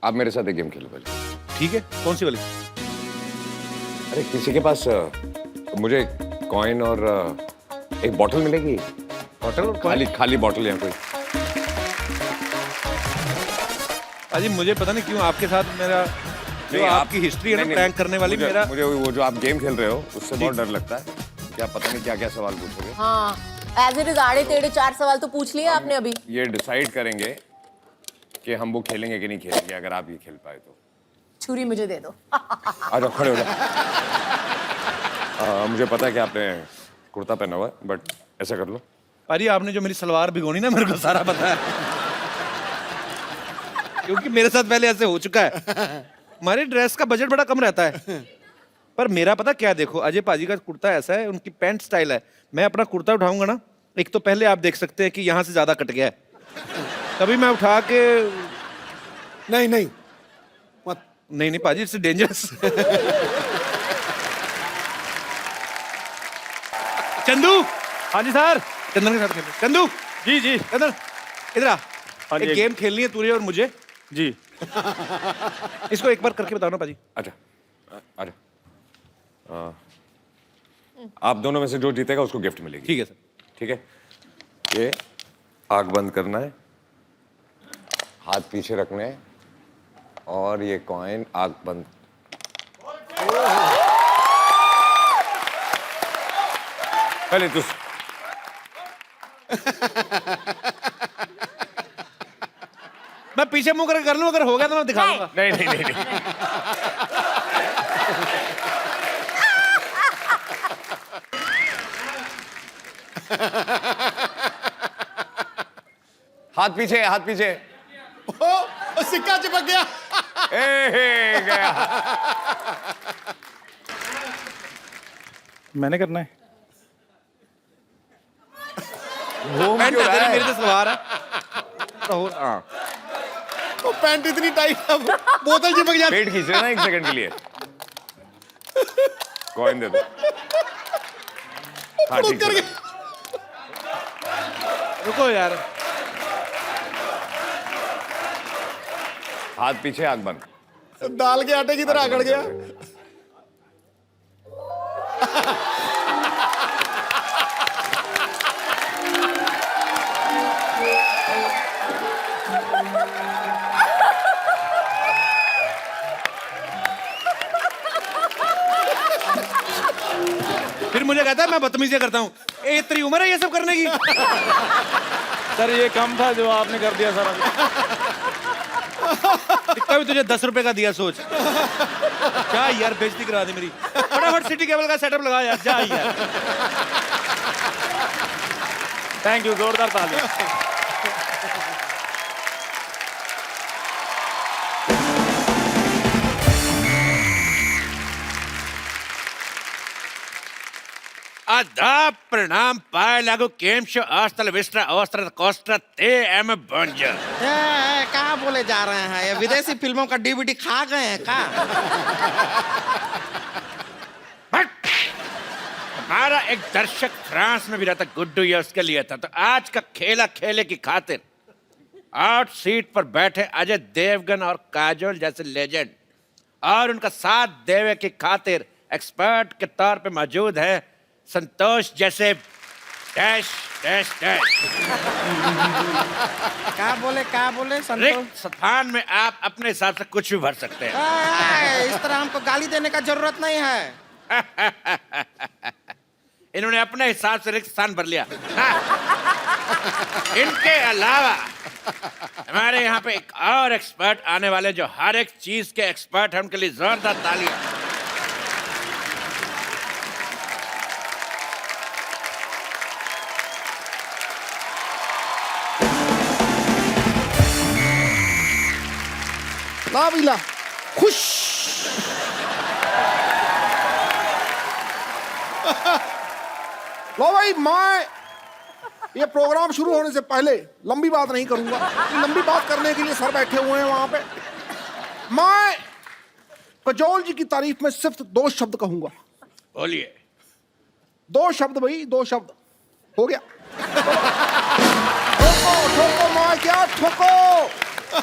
आप मेरे साथ एक गेम खेलो पहले। ठीक है, कौन सी वाली? अरे किसी के पास मुझे कॉइन और एक बॉटल मिलेगी? होटल और खाली खाली बॉटल या कोई? अजी मुझे पता नहीं क्यों आपके साथ मेरा जो नहीं, आपकी हिस्ट्री है ना नहीं, प्रैंक करने वाली, मुझे, मेरा मुझे वो जो आप गेम खेल रहे हो उससे बहुत डर लगता है कि आप पता नहीं क्या क्या सवाल पूछोगे। हाँ, एज इट इज आड़े टेढ़े 4 सवाल तो पूछ लिए आपने अभी। ये डिसाइड करेंगे कि हम वो खेलेंगे कि नहीं खेलेंगे, अगर आप ये खेल पाए तो। छुरी मुझे दे दो। आ जाओ, खड़े हो जाओ। मुझे पता है कि आपने कुर्ता पहना हुआ है, बट ऐसा कर लो। अरे आपने जो मेरी सलवार भिगोनी ना, मेरे को सारा पता है क्योंकि मेरे साथ पहले ऐसे हो चुका है। हमारे ड्रेस का बजट बड़ा कम रहता है, पर मेरा पता क्या, देखो अजय पाजी का कुर्ता ऐसा है, उनकी पैंट स्टाइल है। मैं अपना कुर्ता उठाऊंगा ना, एक तो पहले आप देख सकते हैं कि यहाँ से ज्यादा कट गया है, तभी मैं उठा के नहीं नहीं मत। नहीं नहीं पाजी, इट्स डेंजरस। चंदू। हाँ जी सर। चंदन के साथ खेलो। चंदू जी जी चंदन इधर आ। हाँ जी, एक गेम खेलनी है तुझे और मुझे। जी। इसको एक बार करके बताओ ना पाजी। अच्छा, अच्छा। आप दोनों में से जो जीतेगा उसको गिफ्ट मिलेगी। ठीक है सर। ठीक है, ये आग बंद करना है, हाथ पीछे रखने हैं, और ये कॉइन आग बंद। पहले तू मैं पीछे मुंह करके कर लूं, अगर हो गया तो मैं दिखा दूंगा। नहीं नहीं नहीं, नहीं। हाथ पीछे, हाथ पीछे। ओ, सिक्का चिपक गया। गया। मैंने करना है। पैंट है तेरी, मेरी तो सलवार है। हाँ तो पैंट इतनी टाइट है, बोतल चिपक जाती। पेट खींच रहे ना एक सेकंड के लिए। कॉइन दे दो। हाँ ठीक है। रुको यार, हाथ पीछे, आग बंद। दाल के आटे की तरह अकड़ गया। फिर मुझे कहता है मैं बदतमीजी करता हूँ। ए तेरी उम्र है ये सब करने की? सर ये कम था जो आपने कर दिया सर। इतना भी तुझे 10 रुपए का दिया, सोच। क्या यार बेइज्जती करा दी मेरी। फटाफट सिटी केबल का सेटअप लगा यार, जा यार। थैंक यू, जोरदार ताली। आदाब प्रणाम पाए लागू केम शो ऑस्ट्रल विस्ट्रा ऑस्ट्रल कोस्ट्रा ते एम बंजर। कहाँ बोले जा रहे हैं? ये विदेशी फिल्मों का डीवीडी खा गए हैं क्या? हमारा एक दर्शक फ्रांस में भी रहता, गुड्डू ये उसके लिए था, तो आज का खेला खेले की खातिर आउट सीट पर बैठे अजय देवगन और काजोल जैसे लेजेंड और उनका साथ देवे की खातिर एक्सपर्ट के तौर पे मौजूद है संतोष जैसे डैश डैश डैश। क्या बोले संतोष? रिक्त स्थान में आप अपने हिसाब से कुछ भी भर सकते हैं। इस तरह हमको गाली देने का जरूरत नहीं है। इन्होंने अपने हिसाब से रिक्त स्थान भर लिया। इनके अलावा हमारे यहाँ पे एक और एक्सपर्ट आने वाले जो हर एक चीज के एक्सपर्ट हैं, उनके लिए जोरदार तालियां। ला बिला खुश। लो भाई, मैं ये प्रोग्राम शुरू होने से पहले लंबी बात नहीं करूंगा। लंबी बात करने के लिए सर बैठे हुए हैं वहां पे। मैं कजोल जी की तारीफ में सिर्फ 2 शब्द कहूंगा। बोलिए। 2 शब्द भाई, 2 शब्द हो गया। ठोको ठोको, मैं क्या ठोको।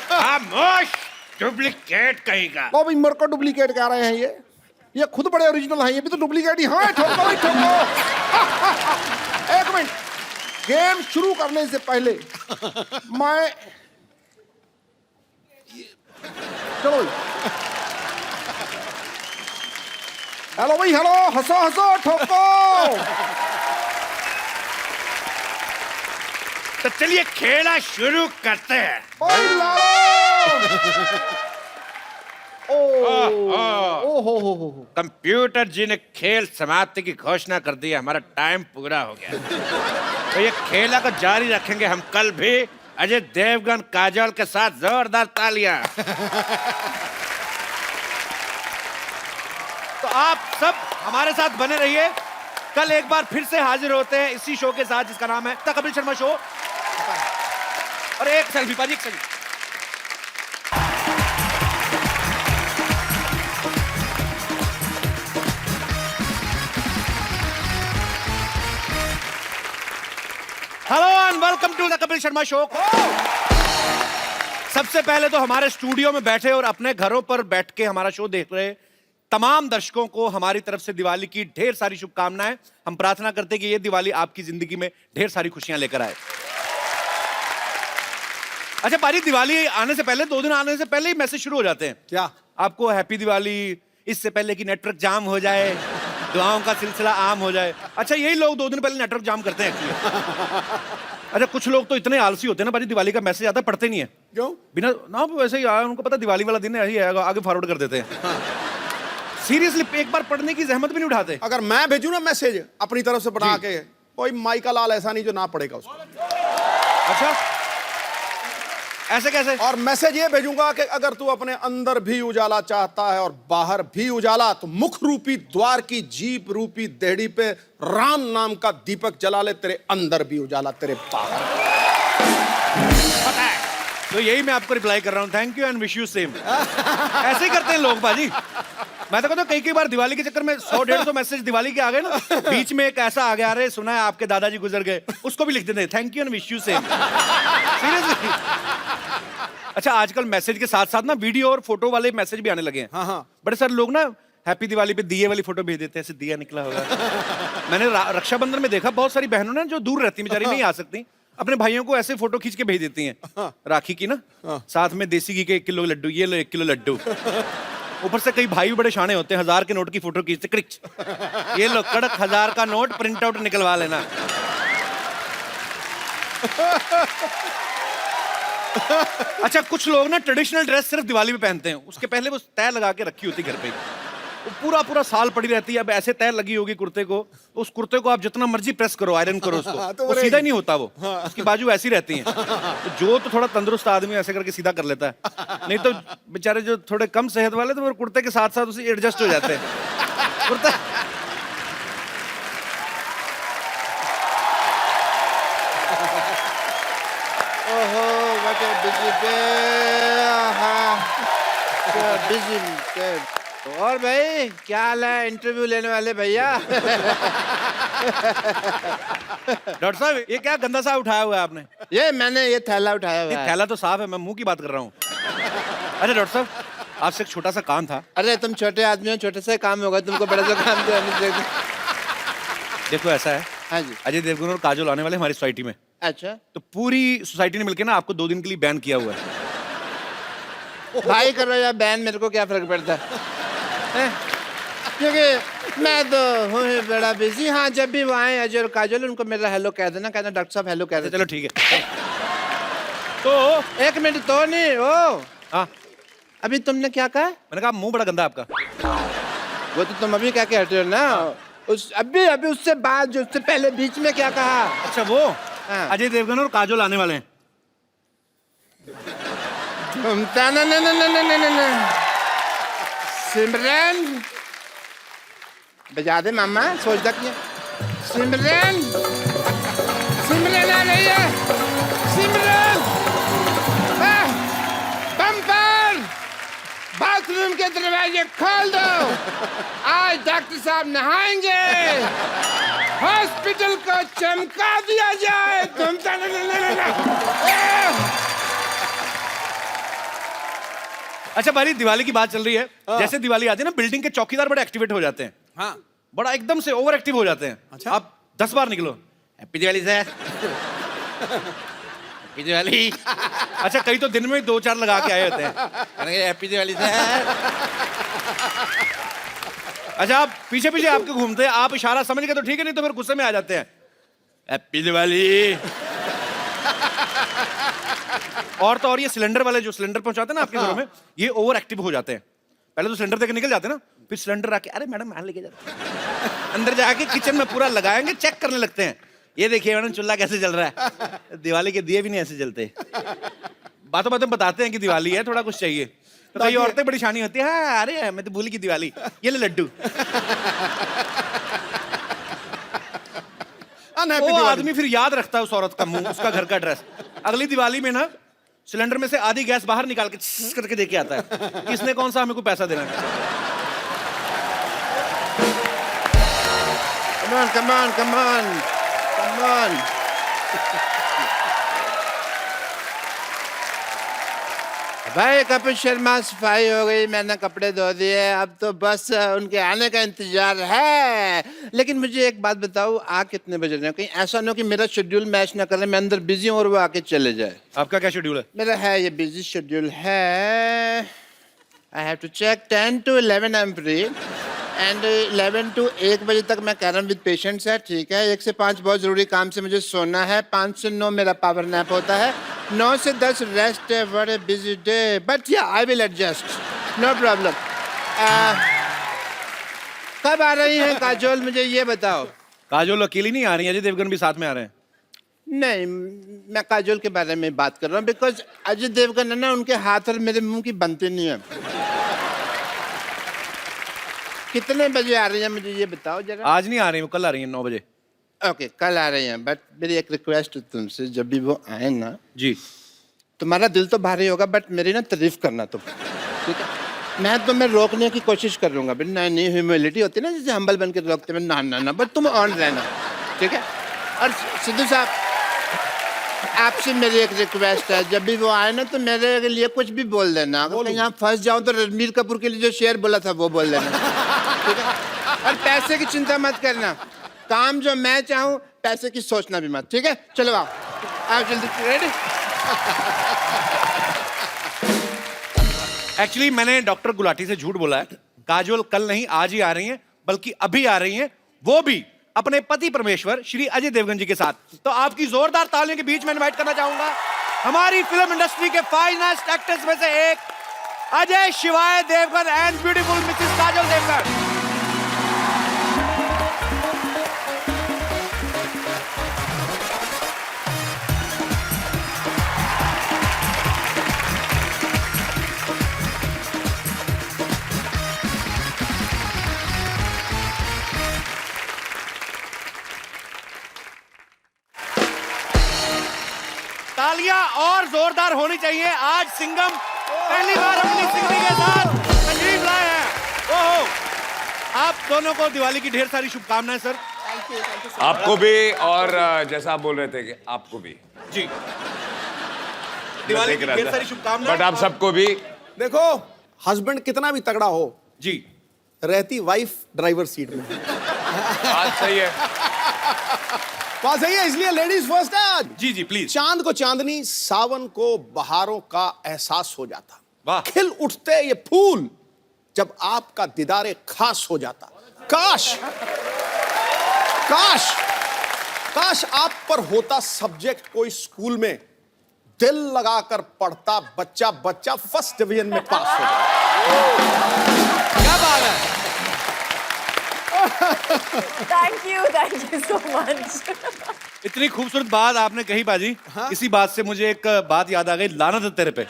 खामोश। डुप्लीकेट कहेगा। लो भाई, मेरे को डुप्लीकेट कह रहे हैं ये खुद बड़े ओरिजिनल हैं, ये भी तो डुप्लीकेट ही। हाँ, ठोको भाई ठोको। एक मिनट, गेम शुरू करने से पहले मैं चलो हेलो भाई, हेलो, हंसो हंसो, ठोको। तो चलिए खेला शुरू करते हैं। ओए लालो। ओ हो। कंप्यूटर जी ने खेल समाप्ति की घोषणा कर दी है, हमारा टाइम पूरा हो गया। तो ये खेला को जारी रखेंगे हम कल भी, अजय देवगन काजोल के साथ। जोरदार तालियां। तो आप सब हमारे साथ बने रहिए, कल एक बार फिर से हाजिर होते हैं इसी शो के साथ जिसका नाम है द कपिल शर्मा शो। और एक सेल्फी पाजी, एक selfie. Hello and welcome to the Kapil Sharma show. सबसे पहले तो हमारे स्टूडियो में बैठे और अपने घरों पर बैठ के हमारा शो देख रहे तमाम दर्शकों को हमारी तरफ से दिवाली की ढेर सारी शुभकामनाएं। हम प्रार्थना करते हैं कि ये दिवाली आपकी जिंदगी में ढेर सारी खुशियां लेकर आए। अच्छा पाजी, दिवाली आने से पहले 2 दिन आने से पहले ही मैसेज शुरू हो जाते हैं। क्या? आपको हैप्पी दिवाली, इससे पहले कि नेटवर्क जाम हो जाए, दुआओं का सिलसिला आम हो जाए। अच्छा, यही लोग 2 दिन पहले नेटवर्क जाम करते हैं एक्चुअली। अच्छा, कुछ लोग तो इतने आलसी होते हैं ना पाजी, दिवाली का मैसेज आता है पढ़ते नहीं है। क्यों? बिना ना वैसे ही आया, उनको पता दिवाली वाला दिन है, यही आएगा, आगे फॉरवर्ड कर देते हैं। सीरियसली एक बार पढ़ने की जहमत भी नहीं उठाते। अगर मैं भेजू ना मैसेज अपनी तरफ से बना के, कोई माइका लाल ऐसा नहीं जो ना पढ़ेगा उसको। अच्छा, ऐसे कैसे? और मैसेज ये भेजूंगा कि अगर तू अपने अंदर भी उजाला चाहता है और बाहर भी उजाला, तो मुख रूपी द्वार की जीप रूपी देहड़ी पे राम नाम का दीपक जला ले, तेरे अंदर भी उजाला, तेरे बाहर। पता है, तो यही मैं आपको रिप्लाई कर रहा हूँ, thank you and wish you same. ऐसे ही करते हैं लोग बाजी। मैं तो कहता हूँ कई बार दिवाली के चक्कर में 100-150 मैसेज दिवाली के आ गए ना, बीच में एक ऐसा आ गया, अरे सुना है आपके दादाजी गुजर गए, उसको भी लिख देते हैं thank you and wish you same. Seriously. अच्छा, आजकल मैसेज के साथ साथ ना वीडियो और फोटो वाले मैसेज भी आने लगे हैं। हाँ। बड़े सारे लोग ना हैप्पी दिवाली पे दिए वाली फोटो भेज देते हैं, ऐसे दिया निकला होगा। मैंने रक्षाबंधन में देखा, बहुत सारी बहनों ने जो दूर रहती बेचारी नहीं आ सकती, अपने भाइयों को ऐसे फोटो खींच के भेज देती हैं राखी की ना, साथ में देसी घी के 1 किलो लड्डू, ये लो 1 किलो लड्डू। ऊपर से कई भाई बड़े शाणे होते हैं, 1000 के नोट की फोटो खींचते, क्रिच, ये लो कड़क 1000 का नोट, प्रिंट आउट निकलवा लेना। अच्छा, कुछ लोग ना ट्रेडिशनल ड्रेस सिर्फ दिवाली में पहनते हैं, उसके पहले वो तय लगा के रखी होती घर पे, वो पूरा साल पड़ी रहती है। अब ऐसे तय लगी होगी कुर्ते को, तो उस कुर्ते को आप जितना मर्जी प्रेस करो, आयरन करो उसको, तो वो सीधा ही नहीं होता, वो उसकी बाजू ऐसी रहती हैं। तो जो तो थोड़ा तंदुरुस्त आदमी ऐसे करके सीधा कर लेता है, नहीं तो बेचारे जो थोड़े कम सेहत वाले, तो वो कुर्ते के साथ साथ उसे एडजस्ट हो जाते हैं। कुर्ता और भाई क्या हाल है, इंटरव्यू लेने वाले भैया? डॉक्टर साहब, ये क्या गंदा सा उठाया हुआ है आपने? मैंने ये थैला उठाया हुआ ये है। थैला तो साफ है, मैं मुंह की बात कर रहा हूँ। अरे डॉक्टर साहब, आपसे एक छोटा सा काम था। अरे तुम छोटे आदमी हो, छोटे से काम होगा, तुमको बड़ा सा काम तो देखो ऐसा है, हाँ जी। अजय देवगन और काजोल आने वाले हमारी सोसाइटी में, अच्छा, तो पूरी सोसाइटी ने मिलकर ना आपको 2 दिन के लिए बैन किया हुआ है। भाई करो या बैन, मेरे को क्या फर्क पड़ता है? क्योंकि मैं तो हूँ ही बड़ा बिजी। हाँ, जब भी वो आए अजय और काजोल, उनको मेरा हेलो कह देना, कहना डॉक्टर साहब हेलो कह देना। चलो ठीक है। तो 1 मिनट तो नहीं ओ, हाँ, अभी तुमने क्या कहा? मैंने कहा मुंह बड़ा गंदा आपका। वो तो तुम अभी क्या कह रहे हो ना, अभी उससे बाद, जो उससे पहले बीच में क्या कहा? अच्छा वो, हाँ। अजय देवगन और काजोल आने वाले हैं। सिमरन बजा दे मामा, सोचता क्या? सिमरन, सिमरन आ रही है, सिमरन। बम्पर, बाथरूम के दरवाजे खोल दो, आज डॉक्टर साहब नहाएंगे, हॉस्पिटल को चमका दिया जाए। तुम अच्छा भाई, दिवाली की बात चल रही है। जैसे दिवाली आती है ना, बिल्डिंग के चौकीदार बड़े एक्टिवेट हो जाते हैं। हाँ बड़ा एकदम से ओवर एक्टिव हो जाते हैं। अच्छा। आप 10 बार निकलो, happy Diwali sir. Happy Diwali. अच्छा कई तो दिन में 2-4 लगा के आए होते हैं। Happy Diwali sir. अच्छा आप पीछे पीछे आपके घूमते हैं, आप इशारा समझ गए तो ठीक है, नहीं तो फिर गुस्से में आ जाते हैं। हैप्पी दिवाली। और तो और ये सिलेंडर वाले जो सिलेंडर पहुंचाते हैं ना आपके घरों में, ये ओवर एक्टिव हो जाते हैं। पहले तो सिलेंडर देके निकल जाते हैं ना, फिर सिलेंडर आके अरे मैडम मैं लेके जाता हूं। अंदर जाके किचन में पूरा लगाएंगे, चेक करने लगते हैं। ये देखिए मैडम चूल्हा कैसे जल रहा है। दिवाली के दिए भी नहीं ऐसे जलते। बातों बातों बताते हैं कि दिवाली है, थोड़ा कुछ चाहिए। तो कई औरतें बड़ी शानी होती है, हाँ अरे मैं तो भूल की दिवाली, ये ले लड्डू। वो आदमी फिर याद रखता है उस औरत का मुंह, उसका घर का एड्रेस। अगली दिवाली में ना सिलेंडर में से आधी गैस बाहर निकाल के छिस करके देके आता है, किसने कौन सा हमें को पैसा देना है। Come on. भाई कपिल शर्मा सफाई हो गई, मैंने कपड़े धो दिए, अब तो बस उनके आने का इंतजार है। लेकिन मुझे एक बात बताओ, आ कितने बज रहे हैं? कहीं ऐसा ना हो कि मेरा शेड्यूल मैच ना करे, मैं अंदर बिजी हूँ और वो आके चले जाए। आपका क्या शेड्यूल है? मेरा है ये बिजी शेड्यूल है। I have to check 10 to 11 I am free and 11 to 1 बजे तक मैं कैरम विद पेशेंट्स है, ठीक है। 1 से 5 बहुत जरूरी काम से मुझे सोना है, 5 से 9 मेरा पावर नैप होता है, 9 से 10 रेस्ट है। बड़े busy day, but yeah I will adjust, no problem. कब आ रही हैं काजोल, मुझे ये बताओ। काजोल अकेली नहीं आ रही है, अजय देवगन भी साथ में आ रहे हैं। नहीं, मैं काजोल के बारे में बात कर रहा हूँ, बिकॉज अजय देवगन है ना, उनके हाथ और मेरे मुंह की बनती नहीं है। कितने बजे आ रही है मुझे ये बताओ जरा। आज नहीं आ रही, वो कल आ रही है 9 बजे। ओके कल आ रही हैं, बट मेरी एक रिक्वेस्ट है तुमसे, जब भी वो आए ना, जी तुम्हारा दिल तो भारी होगा बट मेरी ना तारीफ करना तुम, ठीक है। मैं तुम्हें रोकने की कोशिश कर लूंगा, बट नहीं ह्यूमिलिटी होती है ना, जैसे हम्बल बन के रोकते हैं, ना बट तुम ऑन रहना, ठीक है। और सिद्धू साहब आपसे मेरी एक रिक्वेस्ट है, जब भी वो आए ना तो मेरे लिए कुछ भी बोल देना। अगर कहीं यहाँ फंस जाऊँ तो रणबीर कपूर के लिए जो शेर बोला था वो बोल देना, ठीक है। और पैसे की चिंता मत करना, काम जो मैं चाहूँ, पैसे की सोचना भी मत, ठीक है। चलो आओ जल्दी, रेडी। एक्चुअली मैंने डॉक्टर गुलाटी से झूठ बोला है। काजोल कल नहीं आज ही आ रही हैं, बल्कि अभी आ रही हैं, वो भी अपने पति परमेश्वर श्री अजय देवगन जी के साथ। तो आपकी जोरदार तालियों के बीच में इनवाइट करना चाहूंगा हमारी फिल्म इंडस्ट्री के फाइनेस्ट एक्टर्स में से एक Ajay Shivay Devgan and beautiful Mrs Kajol Devgan. तालियां और जोरदार होनी चाहिए। आज सिंघम पहली बार अपनी सिंगनी के साथ तशरीफ लाए हैं। ओहो, आप दोनों को दिवाली की ढेर सारी शुभकामनाएं सर। आपको भी, और जैसा आप बोल रहे थे कि आपको भी जी दिवाली की ढेर सारी शुभकामनाएं। बट आप सबको भी। देखो, हस्बैंड कितना भी तगड़ा हो, जी रहती वाइफ ड्राइवर सीट में। बात सही है। बात सही है, इसलिए लेडीज फर्स्ट है आज। जी जी प्लीज। चांद को चांदनी, सावन को बहारों का एहसास हो जाता, वाह। खिल उठते ये फूल जब आपका दीदारे खास हो जाता। काश काश काश आप पर होता सब्जेक्ट कोई स्कूल में, दिल लगाकर पढ़ता बच्चा बच्चा फर्स्ट डिवीजन में पास हो जाता। क्या बात है। Thank you so much. इतनी खूबसूरत बात आपने कही बाजी। इसी बात से मुझे एक बात याद आ गई, लानत है तेरे पे।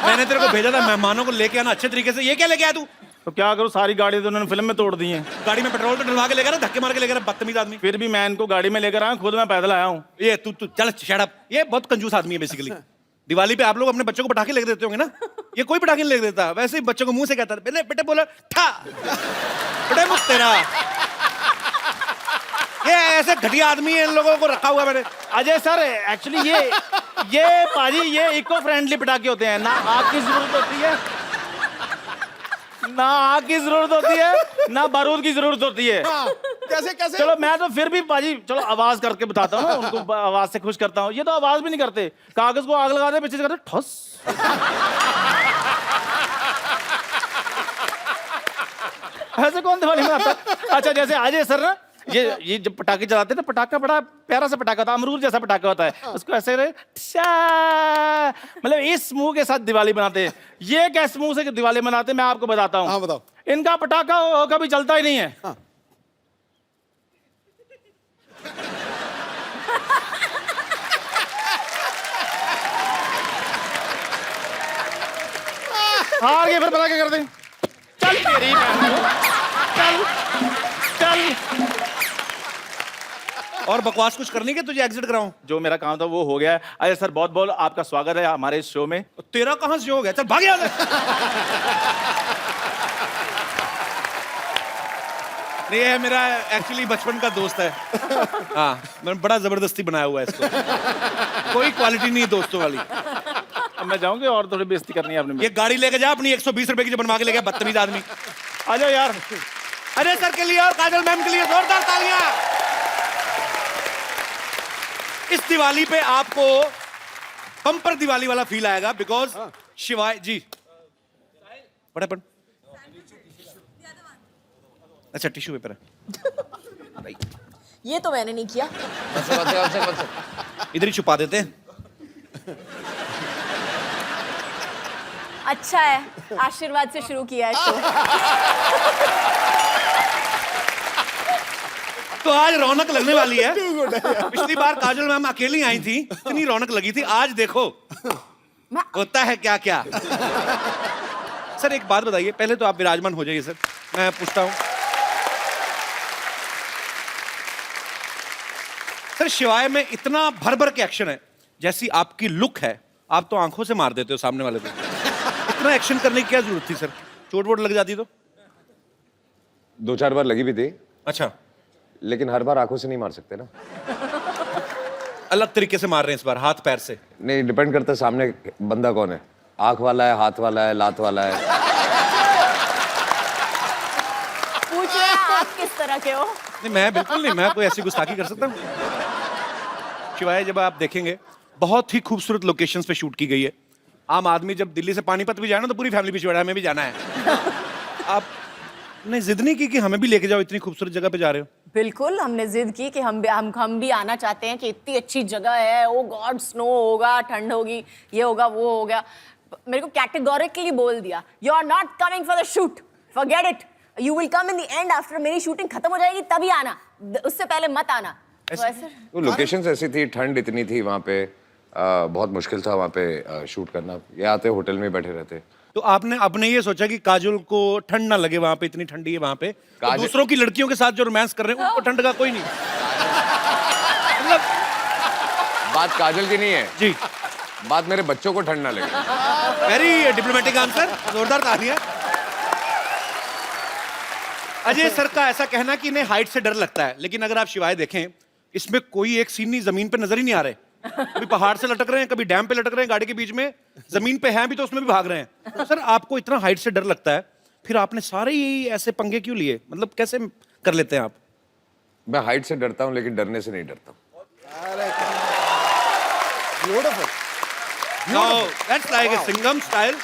मैंने तेरे को भेजा था मेहमानों को लेके आना अच्छे तरीके से, ये क्या लेके आया तू? तो क्या करूं, सारी गाड़ी तो उन्होंने फिल्म में तोड़ दी है। गाड़ी में पेट्रोल तो डलवा के लेकर, धक्के मार के लेकर, बदतमीज आदमी। फिर भी मैं इनको गाड़ी में लेकर आया, खुद मैं पैदल आया हूँ। ये तू चल शट अप। ये बहुत कंजूस आदमी है बेसिकली। दिवाली पे आप लोग अपने बच्चों को पटाखे लेके देते होंगे ना, ये कोई पटाखे नहीं लेके देता। वैसे ही बच्चों को मुंह से कहता है, बेटे बोला ठा बेटे मुझ तेरा। ये ऐसे घटिया आदमी है, इन लोगों को रखा हुआ मैंने। अजय सर एक्चुअली ये पाजी ये इको फ्रेंडली पटाखे होते हैं ना, आपकी जरूरत होती है ना आग की जरूरत होती है ना बारूद की जरूरत होती है। हाँ, कैसे कैसे? चलो मैं तो फिर भी बाजी चलो आवाज करके बताता हूँ ना, उनको आवाज से खुश करता हूँ। ये तो आवाज भी नहीं करते, कागज को आग लगाते पीछे से करते ठस। ऐसे कौन दिवाली मनाता है? अच्छा जैसे अजय सर ना ये जब पटाखे चलाते हैं ना, पटाखा बड़ा प्यारा सा पटाखा था, अमरूद जैसा पटाखा होता है, उसको ऐसे मतलब इस मुंह के साथ दिवाली बनाते हैं। ये कैसे मुंह से दिवाली मनाते हैं मैं आपको बताता हूँ। हाँ बताओ। इनका पटाखा कभी चलता ही नहीं है। हाँ। हार गए फिर पटाखे कर दें। चल तेरी बहन को। चल चल। और बकवास कुछ करनी है कि तुझे एग्जिट कराऊं? जो मेरा काम था वो हो गया है। अजय सर बहुत बहुत आपका स्वागत है हमारे इस शो में। तेरा कहां से हो गया? चल भाग यहाँ से। ये है मेरा एक्चुअली बचपन का दोस्त है। हाँ, मैंने बड़ा जबरदस्ती बनाया हुआ है इसको। कोई क्वालिटी नहीं है दोस्तों वाली। अब मैं जाऊंगी और थोड़ी बेइज्जती करनी है आपने। ये गाड़ी लेके जा अपनी 120 रुपए की जो बनवा के ले गया बदतमीज आदमी। आ जाओ यार। अजय सर के लिए और काजल मैम के लिए जोरदार तालियां। इस दिवाली पे आपको बम्पर दिवाली वाला फील आएगा बिकॉज शिवाय जी बड़ा पन। अच्छा टिश्यू पेपर है। ये तो मैंने नहीं किया। इधर ही छुपा देते हैं। अच्छा है, आशीर्वाद से शुरू किया है शो। तो आज रौनक लगने वाली है। पिछली बार काजल मैम अकेली आई थी, इतनी रौनक लगी थी। आज देखो होता है क्या क्या। सर एक बात बताइए, पहले तो आप विराजमान हो जाइए सर, मैं पूछता हूं। सर शिवाय में इतना भर भर के एक्शन है, जैसी आपकी लुक है आप तो आंखों से मार देते हो सामने वाले को। इतना एक्शन करने की क्या जरूरत थी सर? चोट वोट लग जाती तो? 2-4 बार लगी भी थी, अच्छा, लेकिन हर बार आंखों से नहीं मार सकते ना। अलग तरीके से मार रहे हैं इस बार, हाथ पैर से। नहीं, डिपेंड करता है सामने बंदा कौन है। आंख वाला है, हाथ वाला है, लात वाला है। पूछ रहे हैं आप किस तरह के हो? नहीं मैं बिल्कुल नहीं, मैं कोई ऐसी गुस्ताखी कर सकता हूँ? शिवाय जब आप देखेंगे बहुत ही खूबसूरत लोकेशंस पे शूट की गई है। आम आदमी जब दिल्ली से पानीपत भी जाए ना तो पूरी फैमिली पीछे बैठा है, हमें भी जाना है। आपने जिद नहीं की कि हमें भी लेके जाओ, इतनी खूबसूरत जगह पे जा रहे हो? बिल्कुल हमने जिद की कि हम भी आना चाहते हैं कि इतनी अच्छी जगह है। ओ गॉड, स्नो होगा, ठंड होगी, ये होगा, वो होगा। मेरे को कैटेगोरिकली बोल दिया, you are not coming for the shoot, forget it, you will come in the end after मेरी शूटिंग खत्म हो जाएगी तभी आना, उससे पहले मत आना। तो लोकेशंस ऐसी थी, ठंड इतनी थी वहाँ पे, बहुत मुश्किल था वहाँ पे शूट करना। ये आते होटल में बैठे रहते। तो आपने अपने ये सोचा कि काजल को ठंड ना लगे, वहां पे इतनी ठंडी है वहां पे, तो दूसरों की लड़कियों के साथ जो रोमांस कर रहे हैं उनको ठंड का कोई नहीं। मतलब बात काजल की नहीं है जी, बात मेरे बच्चों को ठंड ना लगे। वेरी डिप्लोमेटिक आंसर, जोरदार तालियां। अजय सर का ऐसा कहना कि इन्हें हाइट से डर लगता है, लेकिन अगर आप शिवाय देखें इसमें कोई एक सीन नहीं जमीन पे नजर ही नहीं आ रहे। कभी पहाड़ से लटक रहे हैं, कभी डैम पे लटक रहे हैं गाड़ी के बीच में, जमीन पे हैं भी तो उसमें भी भाग रहे हैं। तो सर आपको इतना हाइट से डर लगता है, फिर आपने सारे ही ऐसे पंगे क्यों लिए? मतलब कैसे कर लेते हैं आप? मैं हाइट से डरता हूँ लेकिन डरने से नहीं डरता। That's like a Singham style.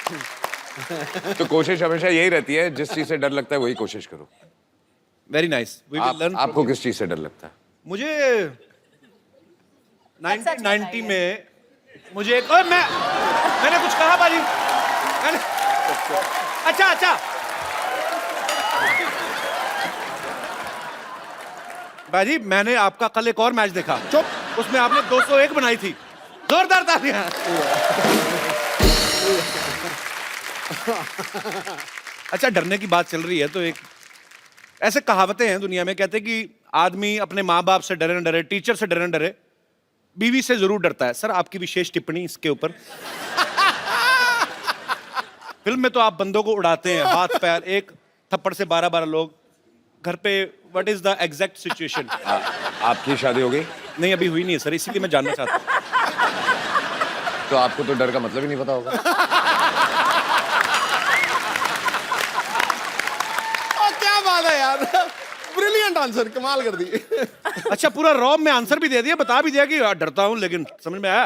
तो कोशिश हमेशा यही रहती है, जिस चीज से डर लगता है वही कोशिश करो। Very nice, we will learn. आपको किस चीज से डर लगता है? मुझे 1990 में मुझे एक मैंने कुछ कहा बाजी, मैंने अच्छा बाजी, मैंने आपका कल एक और मैच देखा, चुप, उसमें आपने 201 बनाई थी। जोरदार तालियां। अच्छा डरने की बात चल रही है तो एक ऐसे कहावतें हैं दुनिया में, कहते हैं कि आदमी अपने माँ बाप से डरे न डरे, टीचर से डरे न डरे, बीवी से जरूर डरता है। सर आपकी विशेष टिप्पणी इसके ऊपर? फिल्म में तो आप बंदों को उड़ाते हैं, हाथ पैर, एक थप्पड़ से 12-12 लोग। घर पे what is the exact situation? आपकी शादी हो गई? नहीं अभी हुई नहीं है सर, इसीलिए मैं जानना चाहता हूँ। तो आपको तो डर का मतलब ही नहीं पता होगा। क्या बात है यार, ब्रिलियंट आंसर, कमाल कर दी। अच्छा पूरा रॉब में आंसर भी दे दिया, बता भी दिया कि डरता हूँ, लेकिन समझ में आया।